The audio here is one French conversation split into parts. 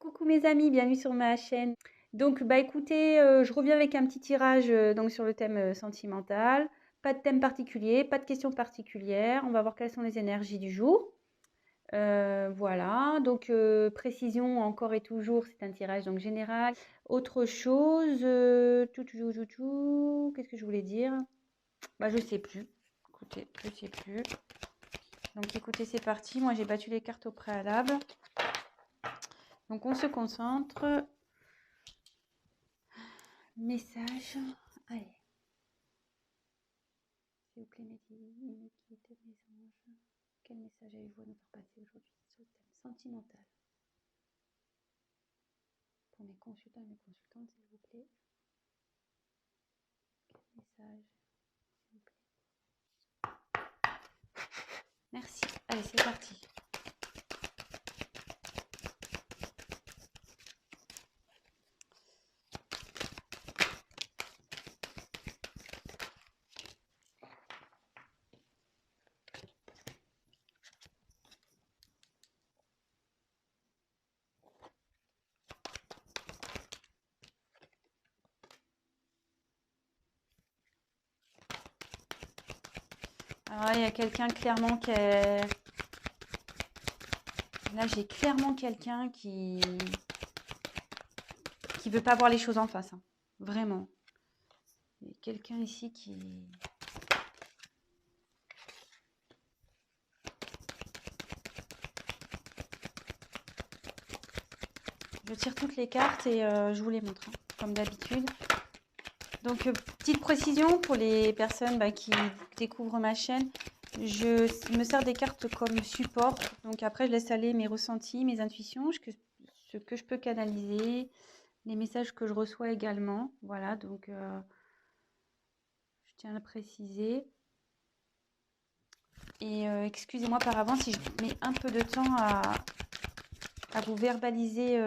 Coucou mes amis, bienvenue sur ma chaîne. Donc bah écoutez, je reviens avec un petit tirage donc sur le thème sentimental. Pas de thème particulier, pas de questions particulières. On va voir quelles sont les énergies du jour. Voilà, donc précision encore et toujours, c'est un tirage donc général. Autre chose, qu'est-ce que je voulais dire? Bah je sais plus. Écoutez, je sais plus. Donc écoutez, c'est parti. Moi j'ai battu les cartes au préalable. Donc on se concentre. Message. Allez. S'il vous plaît, mes guides, mes anges. Quel message avez-vous à nous faire passer aujourd'hui sur le thème sentimental? Pour mes consultants et mes consultantes, s'il vous plaît. Quel message, s'il vous plaît? Merci. Allez, c'est parti. Alors, il y a quelqu'un clairement qui est... Là, j'ai clairement quelqu'un qui veut pas voir les choses en face. Hein. Vraiment. Il y a quelqu'un ici qui... Je tire toutes les cartes et je vous les montre, hein, comme d'habitude. Donc, petite précision pour les personnes qui découvrent ma chaîne. Je me sers des cartes comme support. Donc, après, je laisse aller mes ressentis, mes intuitions, ce que je peux canaliser, les messages que je reçois également. Voilà, donc, je tiens à le préciser. Et excusez-moi par avance si je mets un peu de temps à vous verbaliser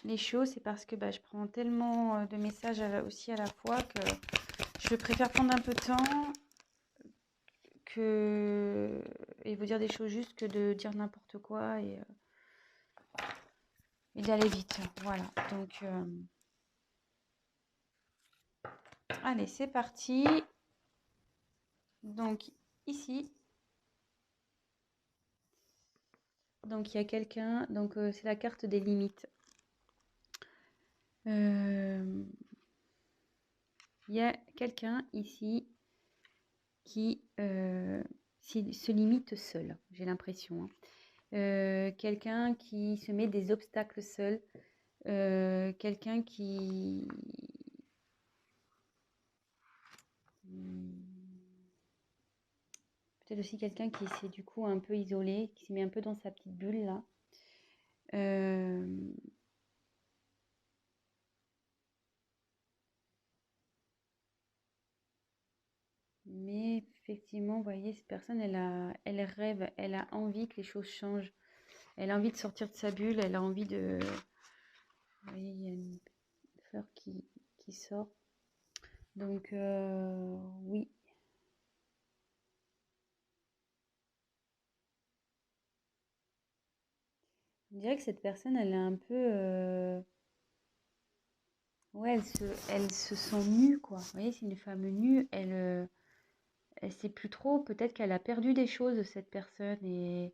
les choses. C'est parce que je prends tellement de messages aussi à la fois que je préfère prendre un peu de temps et vous dire des choses juste que de dire n'importe quoi et d'aller vite. Voilà, donc allez, c'est parti. Donc ici, donc il y a quelqu'un, donc c'est la carte des limites. Il y a quelqu'un ici qui se limite seul, j'ai l'impression. Hein. Quelqu'un qui se met des obstacles seul. Quelqu'un qui... Peut-être aussi quelqu'un qui s'est du coup un peu isolé, qui s'est mis un peu dans sa petite bulle là. Mais effectivement, vous voyez, cette personne, elle rêve, elle a envie que les choses changent. Elle a envie de sortir de sa bulle, elle a envie de... Vous voyez, il y a une fleur qui sort. Donc, oui. On dirait que cette personne, elle est un peu... Ouais, elle se sent nue, quoi. Vous voyez, c'est une femme nue. Elle sait plus trop. Peut-être qu'elle a perdu des choses, cette personne. Et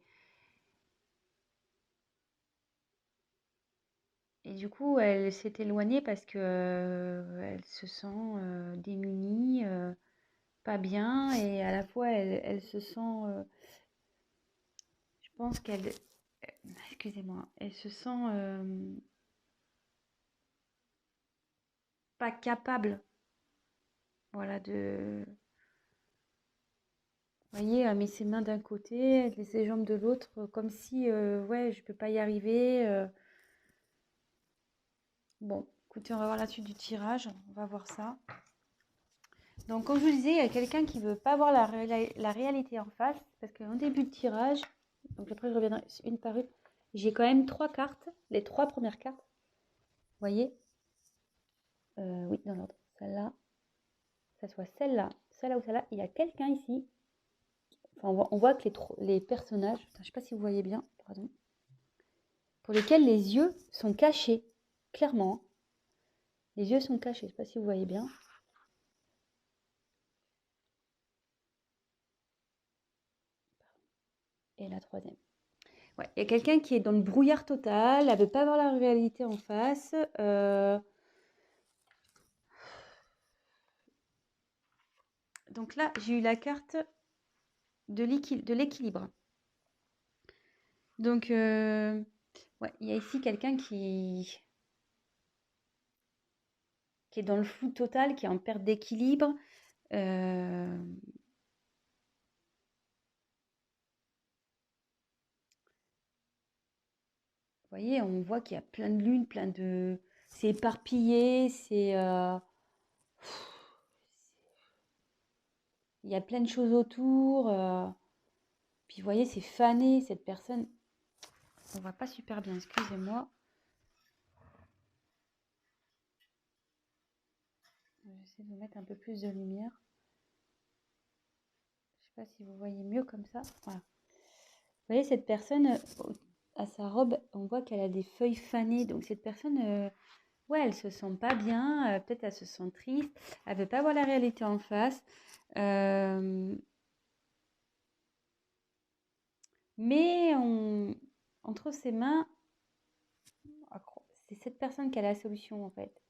du coup, elle s'est éloignée parce que elle se sent démunie, pas bien. Et à la fois, elle se sent... je pense qu'elle... Excusez-moi. Elle se sent pas capable. Voilà, de... Vous voyez, elle met ses mains d'un côté, elle met ses jambes de l'autre, comme si, ouais, je peux pas y arriver. Bon, écoutez, on va voir la suite du tirage, on va voir ça. Donc, comme je vous disais, il y a quelqu'un qui veut pas voir la réalité en face, parce qu'en début de tirage, donc après je reviendrai une par une, j'ai quand même 3 cartes, les 3 premières cartes, vous voyez, oui, dans l'ordre, celle-là, que ce soit celle-là ou celle-là, il y a quelqu'un ici. Enfin, on voit que les personnages, je ne sais pas si vous voyez bien, pardon. pour lesquels les yeux sont cachés, clairement. Les yeux sont cachés, je ne sais pas si vous voyez bien. Et la troisième. Ouais, il y a quelqu'un qui est dans le brouillard total, elle ne veut pas voir la réalité en face. Donc là, j'ai eu la carte de l'équilibre. Donc, ouais, il y a ici quelqu'un qui est dans le flou total, qui est en perte d'équilibre. Vous voyez, on voit qu'il y a plein de lunes, plein de... C'est éparpillé, c'est... Il y a plein de choses autour. Puis vous voyez, c'est fané, cette personne. On voit pas super bien, excusez-moi. J'essaie de vous mettre un peu plus de lumière. Je sais pas si vous voyez mieux comme ça. Voilà. Vous voyez, cette personne, à sa robe, on voit qu'elle a des feuilles fanées. Donc cette personne, ouais, elle se sent pas bien. Peut-être elle se sent triste. Elle veut pas voir la réalité en face. Mais entre ses mains, c'est cette personne qui a la solution en fait.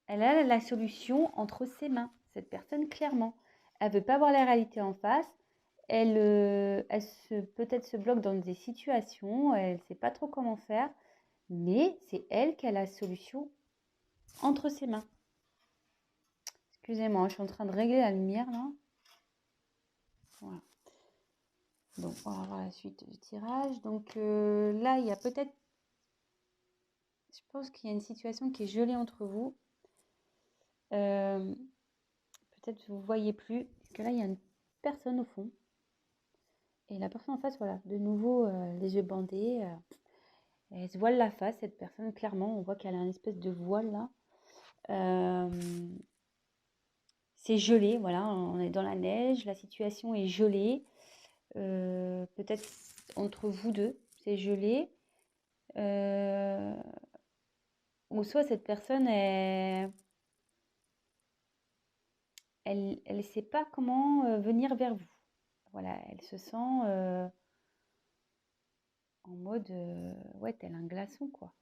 Elle a la solution entre ses mains, cette personne, clairement. Elle veut pas voir la réalité en face. Elle peut-être se bloque dans des situations, elle ne sait pas trop comment faire, mais c'est elle qui a la solution entre ses mains. Excusez-moi, je suis en train de régler la lumière là. Voilà. Donc, on va voir la suite du tirage. Donc là, il y a peut-être... Je pense qu'il y a une situation qui est gelée entre vous. Peut-être que vous ne voyez plus, parce que là, il y a une personne au fond. Et la personne en face, voilà, de nouveau, les yeux bandés. Elle se voile la face, cette personne, clairement. On voit qu'elle a une espèce de voile là. C'est gelé, voilà, on est dans la neige, la situation est gelée. Peut-être entre vous deux, c'est gelé. Ou soit cette personne, elle ne sait pas comment venir vers vous. Voilà, elle se sent en mode, ouais, tel un glaçon, quoi.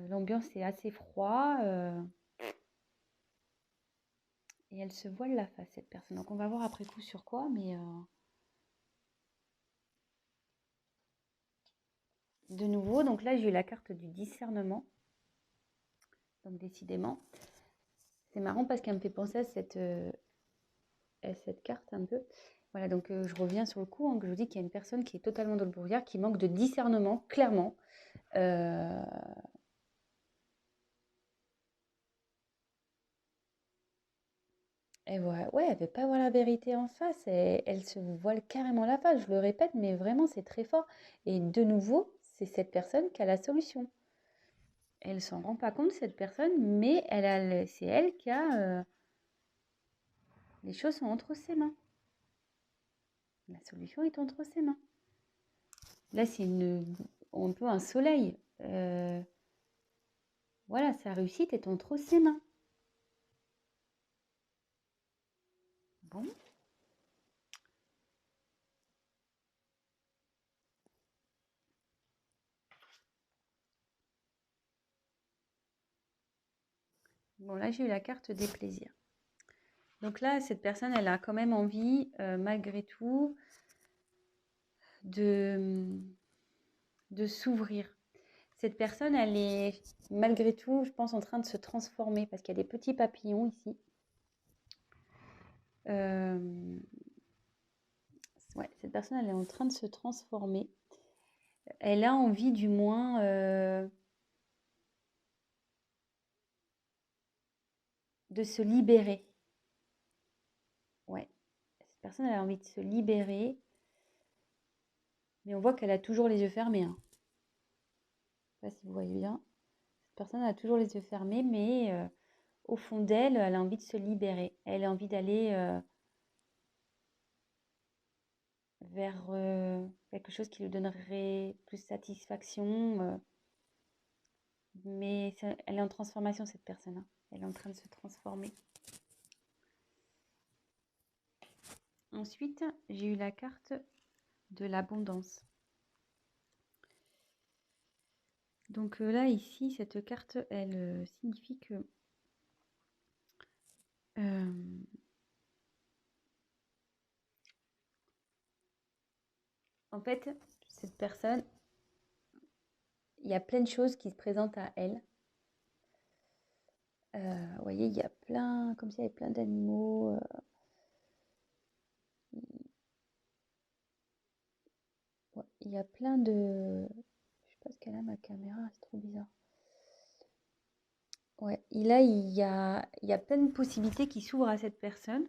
L'ambiance est assez froid et elle se voile la face, cette personne. Donc on va voir après coup sur quoi, mais de nouveau, donc là j'ai eu la carte du discernement. Donc décidément, c'est marrant parce qu'elle me fait penser à cette carte un peu. Voilà, donc je reviens sur le coup, hein, que je vous dis qu'il y a une personne qui est totalement dans le brouillard, qui manque de discernement, clairement. Et ouais, elle ne veut pas voir la vérité en face, elle se voile carrément la face, je le répète, mais vraiment c'est très fort. Et de nouveau, c'est cette personne qui a la solution. Elle ne s'en rend pas compte, cette personne, mais c'est elle qui a... les choses sont entre ses mains. La solution est entre ses mains. Là, c'est un peu un soleil. Voilà, sa réussite est entre ses mains. Bon. Bon, là, j'ai eu la carte des plaisirs. Donc là, cette personne, elle a quand même envie, malgré tout, de s'ouvrir. Cette personne, elle est, malgré tout, je pense, en train de se transformer parce qu'il y a des petits papillons ici. Ouais, cette personne, elle est en train de se transformer. Elle a envie, du moins, de se libérer. Ouais, cette personne, elle a envie de se libérer. Mais on voit qu'elle a toujours les yeux fermés, hein. Je ne sais pas si vous voyez bien. Cette personne a toujours les yeux fermés, mais au fond d'elle, elle a envie de se libérer. Elle a envie d'aller vers quelque chose qui lui donnerait plus satisfaction. Mais elle est en transformation, cette personne, hein. Elle est en train de se transformer. Ensuite, j'ai eu la carte de l'abondance. Donc là, ici, cette carte, elle signifie que en fait, cette personne, il y a plein de choses qui se présentent à elle. Vous voyez, il y a plein, comme s'il y avait plein d'animaux. Ouais, il y a plein de... Je sais pas ce qu'elle a, ma caméra, c'est trop bizarre. Ouais, et là, il y a plein de possibilités qui s'ouvrent à cette personne.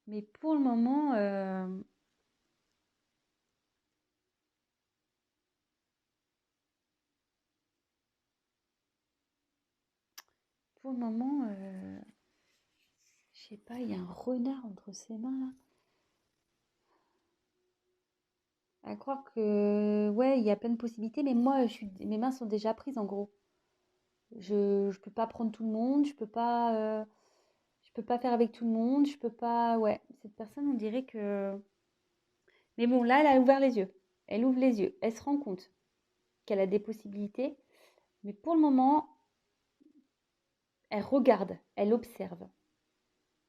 Mais pour le moment, je sais pas, il y a un renard entre ses mains là. À croire que, ouais, il y a plein de possibilités, mais moi, mes mains sont déjà prises en gros. Je peux pas prendre tout le monde, je peux pas faire avec tout le monde, je peux pas, ouais. Cette personne, on dirait que, mais bon, là, elle a ouvert les yeux. Elle ouvre les yeux. Elle se rend compte qu'elle a des possibilités, mais pour le moment, elle regarde, elle observe,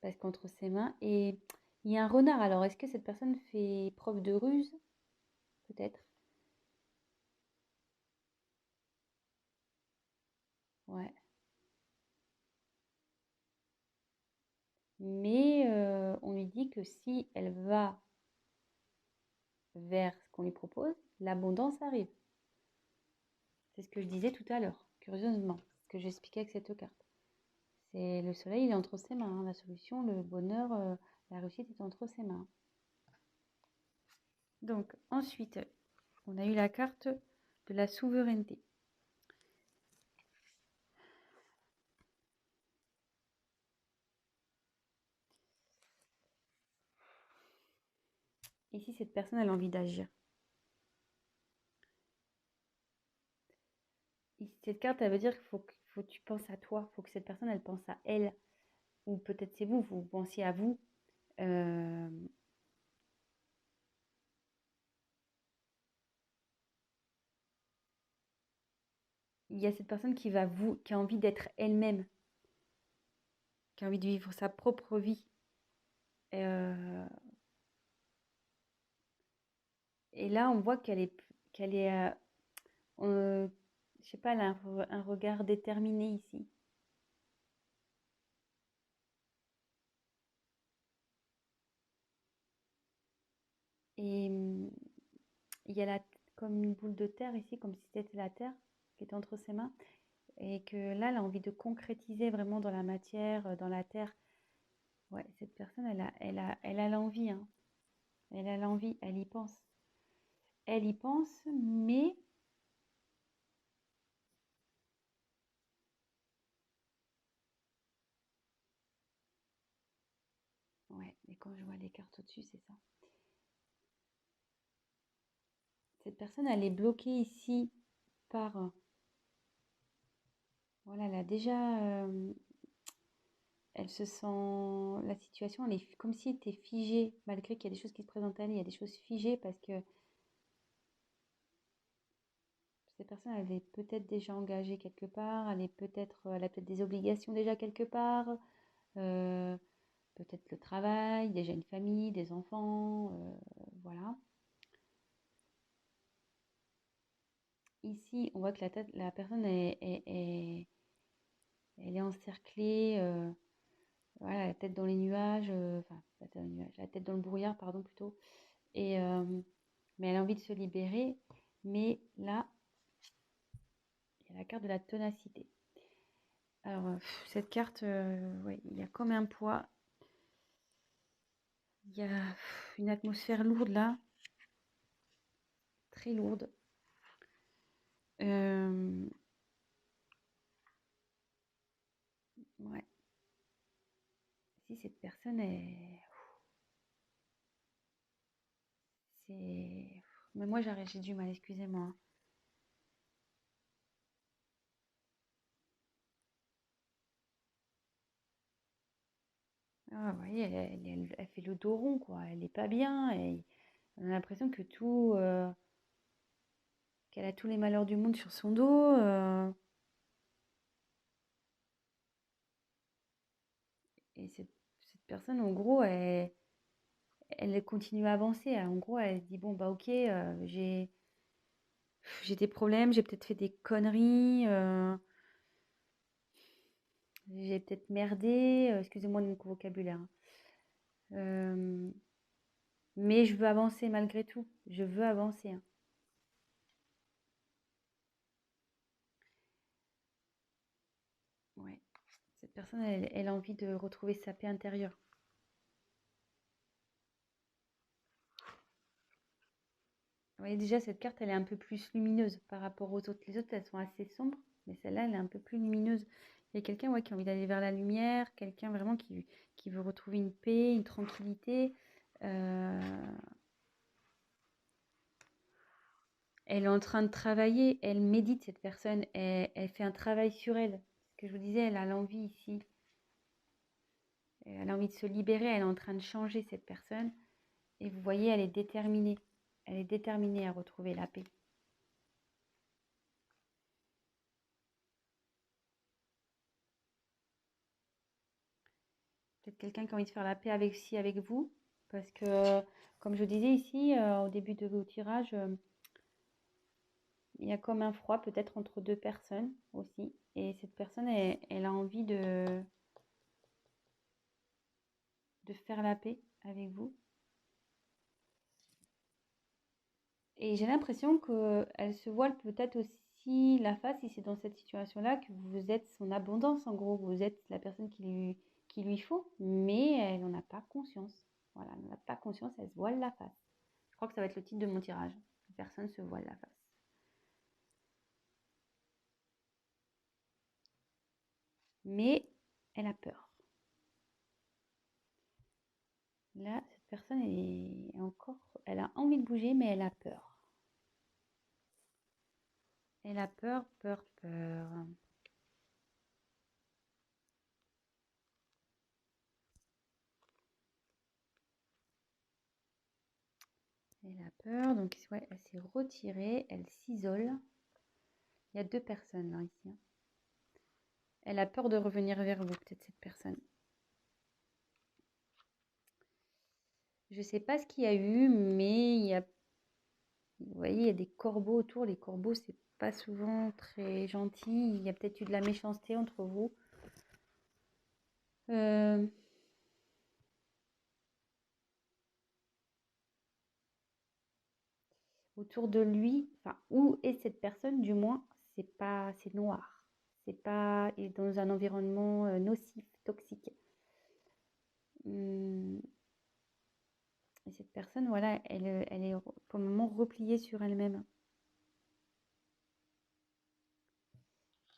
parce qu'entre ses mains, et il y a un renard. Alors, est-ce que cette personne fait preuve de ruse? Peut-être. Ouais. Mais on lui dit que si elle va vers ce qu'on lui propose, l'abondance arrive. C'est ce que je disais tout à l'heure, curieusement, ce que j'expliquais avec cette carte. C'est le soleil, il est entre ses mains, hein. La solution, le bonheur, la réussite est entre ses mains. Donc ensuite, on a eu la carte de la souveraineté. Ici, cette personne a envie d'agir. Cette carte, elle veut dire qu'il faut que tu penses à toi, il faut que cette personne, elle pense à elle. Ou peut-être c'est vous, vous pensiez à vous. Euh, il y a cette personne qui qui a envie d'être elle-même, qui a envie de vivre sa propre vie. Euh, et là, on voit qu'elle est, je sais pas, elle a un regard déterminé ici. Et il y a comme une boule de terre ici, comme si c'était la terre qui était entre ses mains. Et que là, elle a envie de concrétiser vraiment dans la matière, dans la terre. Ouais, cette personne, elle a l'envie, hein. Elle a l'envie, elle y pense. Elle y pense, mais ouais, mais quand je vois les cartes au-dessus, c'est ça. Cette personne, elle est bloquée ici par... voilà, elle a déjà... elle se sent... La situation, elle est comme si elle était figée, malgré qu'il y a des choses qui se présentent à elle, il y a des choses figées parce que cette personne, elle est peut-être déjà engagée quelque part, elle a peut-être des obligations déjà quelque part, euh, peut-être le travail, déjà une famille, des enfants, voilà. Ici, on voit que la personne elle est encerclée, voilà, la tête dans les nuages, enfin, la tête dans les nuages, la tête dans le brouillard, pardon, plutôt. Et, mais elle a envie de se libérer. Mais là, il y a la carte de la ténacité. Alors, cette carte, ouais, il y a comme un poids. Il y a une atmosphère lourde là, très lourde. Ouais. Si cette personne est... c'est... Mais moi, j'ai du mal, excusez-moi. Ah, vous voyez, elle fait le dos rond, quoi. Elle est pas bien. Et on a l'impression que qu'elle a tous les malheurs du monde sur son dos. Et cette personne, en gros, elle continue à avancer. En gros, elle se dit, bon, bah ok, j'ai des problèmes, j'ai peut-être fait des conneries, j'ai peut-être merdé, excusez-moi de mon vocabulaire, hein. Euh, mais je veux avancer malgré tout. Je veux avancer, hein. Ouais. Cette personne, elle a envie de retrouver sa paix intérieure. Vous voyez, déjà, cette carte, elle est un peu plus lumineuse par rapport aux autres. Les autres, elles sont assez sombres, mais celle-là, elle est un peu plus lumineuse. Il y a quelqu'un, ouais, qui a envie d'aller vers la lumière, quelqu'un vraiment qui veut retrouver une paix, une tranquillité. Euh, Elle est en train de travailler, elle médite, cette personne, elle fait un travail sur elle. Ce que je vous disais, elle a l'envie ici. Elle a envie de se libérer, elle est en train de changer, cette personne. Et vous voyez, elle est déterminée. Elle est déterminée à retrouver la paix. Peut-être quelqu'un qui a envie de faire la paix avec vous. Parce que, comme je vous disais ici, au début de vos tirages, il y a comme un froid peut-être entre deux personnes aussi. Et cette personne, elle a envie de faire la paix avec vous. Et j'ai l'impression qu'elle se voile peut-être aussi la face, si c'est dans cette situation-là, que vous êtes son abondance, en gros. Vous êtes la personne qui lui faut, mais elle n'en a pas conscience. Voilà, elle n'en a pas conscience, elle se voile la face. Je crois que ça va être le titre de mon tirage. La personne se voile la face. Mais elle a peur. Là, cette personne est encore... Elle a envie de bouger, mais elle a peur. Elle a peur, peur, peur. Elle a peur, donc ouais, elle s'est retirée, elle s'isole. Il y a deux personnes là, ici, hein. Elle a peur de revenir vers vous, peut-être cette personne. Je ne sais pas ce qu'il y a eu, mais vous voyez, il y a des corbeaux autour. Les corbeaux, c'est pas souvent très gentil. Il y a peut-être eu de la méchanceté entre vous. Euh, Autour de lui, enfin, où est cette personne, du moins, c'est noir. C'est pas il est dans un environnement nocif, toxique. Hum, et cette personne, voilà, elle est pour le moment repliée sur elle-même.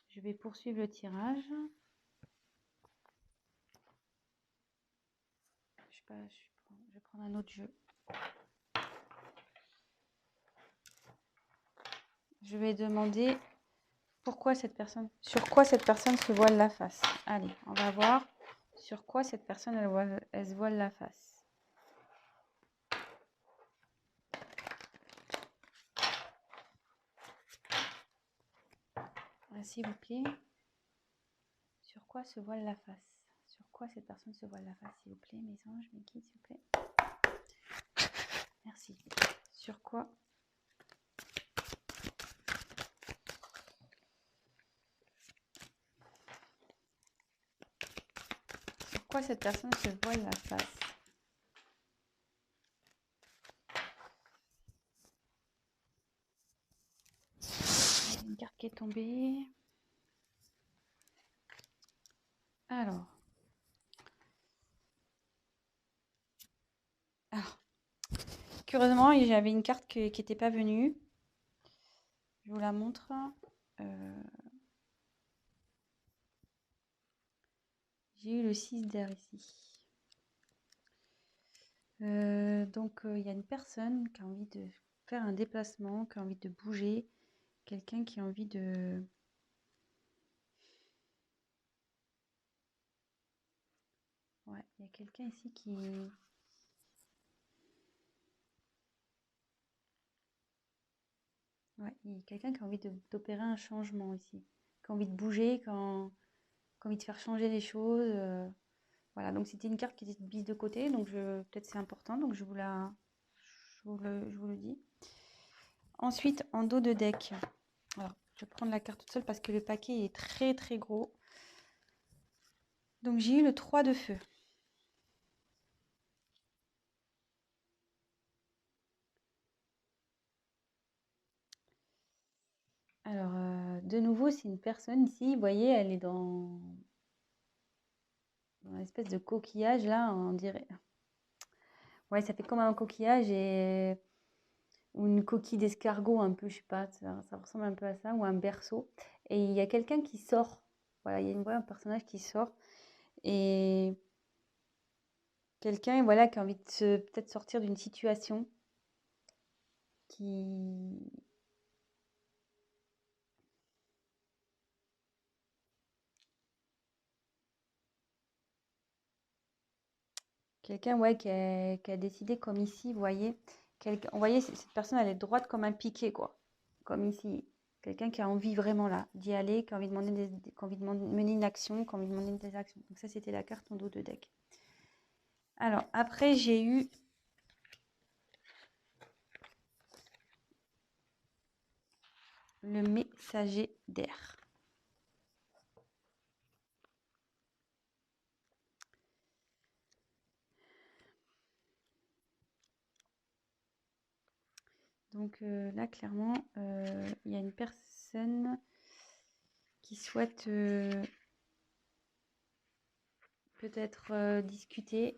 Je vais poursuivre le tirage. Je sais pas, je vais prendre un autre jeu. Je vais demander sur quoi cette personne se voile la face. Allez, on va voir sur quoi cette personne elle se voile la face. S'il vous plaît. Sur quoi se voile la face? Sur quoi cette personne se voile la face, s'il vous plaît, mes anges, mes guides, s'il vous plaît. Merci. Sur quoi? Sur quoi cette personne se voile la face? Il y a une carte qui est tombée. Alors. Curieusement, j'avais une carte qui n'était pas venue. Je vous la montre. J'ai eu le 6 d'air ici. Donc, il y a une personne qui a envie de faire un déplacement, qui a envie de bouger, quelqu'un qui a envie de... Ouais, il y a quelqu'un ici qui... Ouais, il y a quelqu'un qui a envie d'opérer un changement ici, qui a envie de bouger, qui a envie de faire changer les choses. Voilà, donc c'était une carte qui était mise de côté, donc peut-être c'est important, donc je vous le dis. Ensuite, en dos de deck, alors je vais prendre la carte toute seule parce que le paquet est très très gros. Donc j'ai eu le 3 de feu. Alors, de nouveau, c'est une personne ici, vous voyez, elle est dans une espèce de coquillage là, on dirait. Ouais, ça fait comme un coquillage ou une coquille d'escargot un peu, je sais pas, ça ressemble un peu à ça, ou un berceau. Et il y a quelqu'un qui sort. Voilà, il y a un personnage qui sort. Et quelqu'un, voilà, qui a envie de peut-être sortir d'une situation qui... Quelqu'un, ouais, qui a décidé comme ici, vous voyez. Vous voyez, cette personne, elle est droite comme un piquet, quoi. Comme ici. Quelqu'un qui a envie vraiment là d'y aller, qui a envie de mener une action, qui a envie de mener des actions. Donc ça, c'était la carte en dos de deck. Alors, après, j'ai eu le messager d'air. Donc là, clairement, il y a une personne qui souhaite peut-être discuter.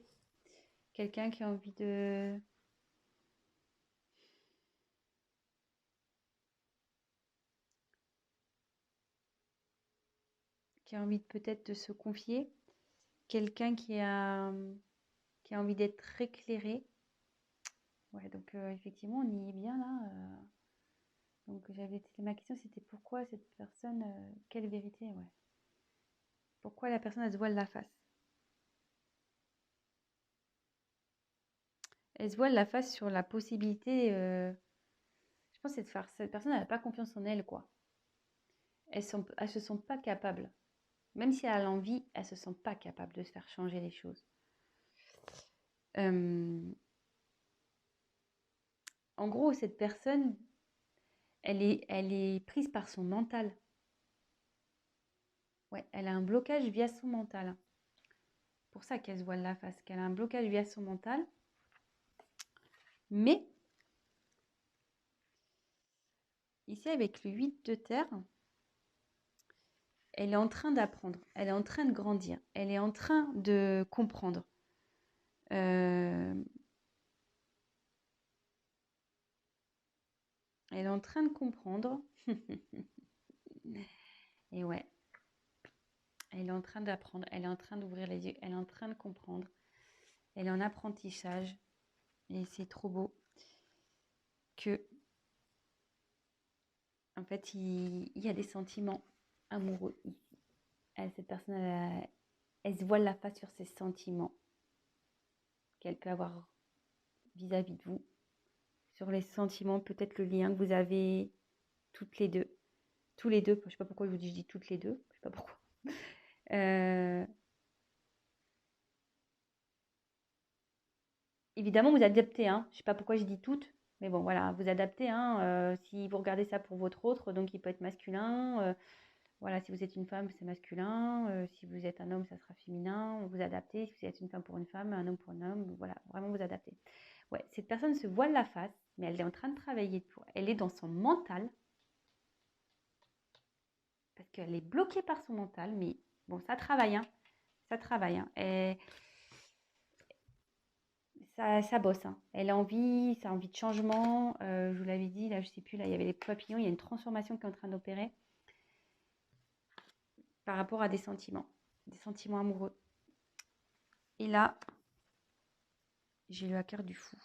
Quelqu'un qui a envie de... qui a envie peut-être de se confier. Quelqu'un qui a envie d'être éclairé. Ouais, donc effectivement, on y est bien là. Donc ma question, c'était pourquoi cette personne, quelle vérité, ouais. Pourquoi la personne, elle se voile la face? Elle se voile la face sur la possibilité, je pense que cette personne, elle n'a pas confiance en elle, quoi. Elles se sentent pas capables. Même si elle a l'envie, elles se sentent pas capables de se faire changer les choses. En gros, cette personne, elle est prise par son mental. Ouais, elle a un blocage via son mental. Pour ça qu'elle se voile la face, qu'elle a un blocage via son mental. Mais, ici avec le 8 de terre, elle est en train d'apprendre, elle est en train de grandir, elle est en train de comprendre. Elle est en train de comprendre. Et ouais, elle est en train d'apprendre, elle est en train d'ouvrir les yeux, elle est en train de comprendre. Elle est en apprentissage. Et c'est trop beau que, en fait, il y a des sentiments amoureux ici. Cette personne, elle se voile la face sur ses sentiments qu'elle peut avoir vis-à-vis de vous. Sur les sentiments, peut-être le lien que vous avez toutes les deux. Tous les deux, je ne sais pas pourquoi je vous dis toutes les deux, je ne sais pas pourquoi. Évidemment, vous adaptez, hein. Je ne sais pas pourquoi je dis toutes, mais bon, voilà, vous adaptez, hein. Si vous regardez ça pour votre autre, donc il peut être masculin. Voilà, si vous êtes une femme, c'est masculin. Si vous êtes un homme, ça sera féminin. Vous adaptez. Si vous êtes une femme pour une femme, un homme pour un homme, voilà, vraiment vous adaptez. Ouais, cette personne se voile la face, mais elle est en train de travailler pour. Elle est dans son mental. Parce qu'elle est bloquée par son mental, mais bon, ça travaille, hein. Ça travaille, hein. Et ça bosse, hein. Elle a envie, ça a envie de changement. Je vous l'avais dit, là, je sais plus, là, il y avait les papillons, il y a une transformation qui est en train d'opérer par rapport à des sentiments amoureux. Et là, j'ai eu la carte du fou.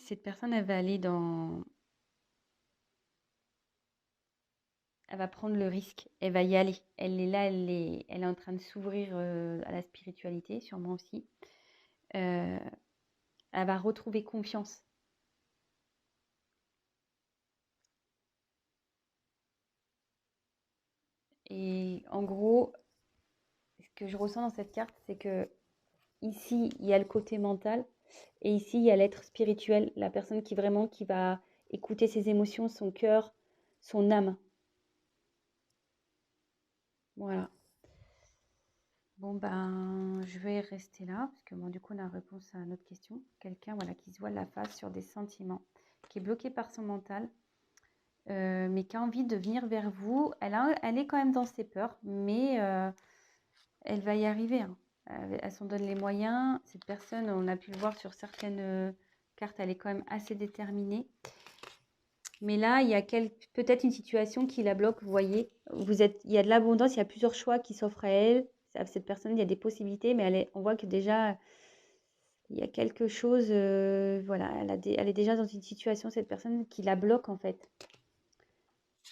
cette personne, elle va aller dans... Elle va prendre le risque, elle va y aller. Elle est là, elle est en train de s'ouvrir à la spiritualité, sûrement aussi. Euh, Elle va retrouver confiance. Et en gros, ce que je ressens dans cette carte, c'est que ici, il y a le côté mental et ici, il y a l'être spirituel, la personne qui va écouter ses émotions, son cœur, son âme. Voilà. Bon, ben, je vais rester là parce que moi, du coup, on a réponse à notre question. Quelqu'un, voilà, qui se voit la face sur des sentiments, qui est bloqué par son mental, mais qui a envie de venir vers vous. Elle est quand même dans ses peurs, mais elle va y arriver, hein. Elle s'en donne les moyens. Cette personne, on a pu le voir sur certaines cartes, elle est quand même assez déterminée. Mais là, il y a peut-être une situation qui la bloque. Vous voyez, il y a de l'abondance, il y a plusieurs choix qui s'offrent à elle. À cette personne, il y a des possibilités, mais on voit que déjà, il y a quelque chose. Voilà, elle est déjà dans une situation, cette personne, qui la bloque en fait.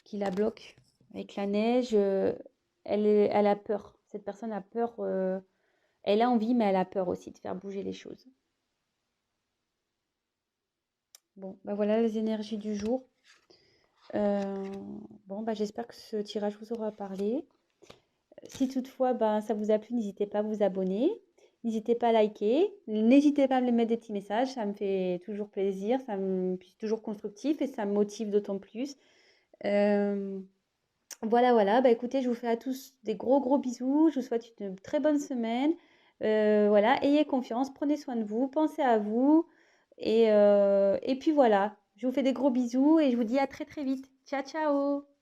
Qui la bloque. Avec la neige, elle a peur. Cette personne a peur. Elle a envie, mais elle a peur aussi de faire bouger les choses. Bon, bah voilà les énergies du jour. Euh, bon, bah j'espère que ce tirage vous aura parlé. Si toutefois bah, ça vous a plu, n'hésitez pas à vous abonner. N'hésitez pas à liker. N'hésitez pas à me mettre des petits messages. Ça me fait toujours plaisir. C'est toujours constructif et ça me motive d'autant plus. Euh, voilà. Bah écoutez, je vous fais à tous des gros bisous. Je vous souhaite une très bonne semaine. Voilà, ayez confiance, prenez soin de vous, pensez à vous. Et puis voilà, je vous fais des gros bisous et je vous dis à très vite. Ciao, ciao!